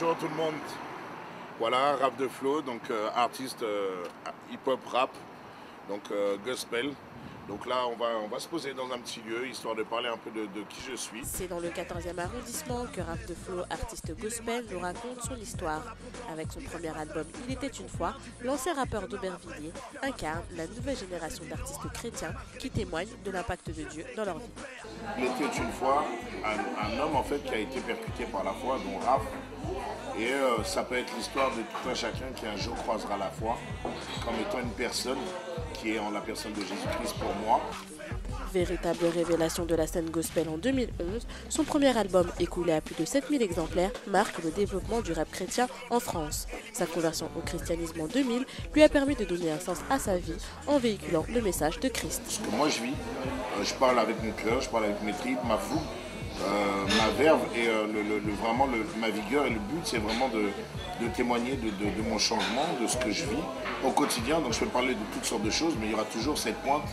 Bonjour tout le monde, voilà Raph de Flo, donc artiste hip-hop rap, donc gospel. Donc là on va se poser dans un petit lieu histoire de parler un peu de qui je suis. C'est dans le 14e arrondissement que Raph de Flo, artiste gospel, nous raconte son histoire. Avec son premier album Il était une fois, l'ancien rappeur d'Aubervilliers incarne la nouvelle génération d'artistes chrétiens qui témoignent de l'impact de Dieu dans leur vie. Il était une fois un homme en fait qui a été percuté par la foi, dont Raph. Et ça peut être l'histoire de tout un chacun qui un jour croisera la foi comme étant une personne qui est en la personne de Jésus-Christ pour moi. Véritable révélation de la scène gospel en 2011, son premier album, écoulé à plus de 7000 exemplaires, marque le développement du rap chrétien en France. Sa conversion au christianisme en 2000 lui a permis de donner un sens à sa vie en véhiculant le message de Christ. Ce que moi je vis, je parle avec mon cœur, je parle avec mes tripes, ma fougue, ma verve et vraiment ma vigueur. Et le but c'est vraiment de témoigner de mon changement, de ce que je vis au quotidien. Donc je peux parler de toutes sortes de choses, mais il y aura toujours cette pointe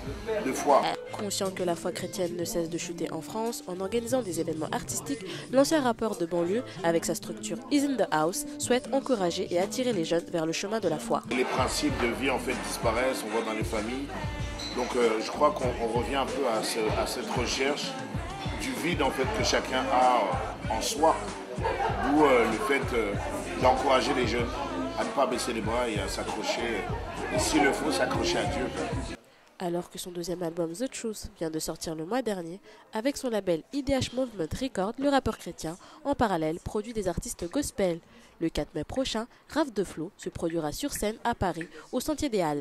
de foi. Conscient que la foi chrétienne ne cesse de chuter en France, en organisant des événements artistiques, l'ancien rappeur de banlieue, avec sa structure Is in the House, souhaite encourager et attirer les jeunes vers le chemin de la foi. Les principes de vie en fait disparaissent, on voit dans les familles. Donc je crois qu'on revient un peu à cette recherche du vide en fait que chacun a en soi, d'où le fait d'encourager les jeunes à ne pas baisser les bras et à s'accrocher, et s'il le faut, s'accrocher à Dieu. Alors que son deuxième album The Truth vient de sortir le mois dernier, avec son label IDH Movement Records, le rappeur chrétien, en parallèle, produit des artistes gospel. Le 4 mai prochain, Raph de Flo se produira sur scène à Paris, au Sentier des Halles.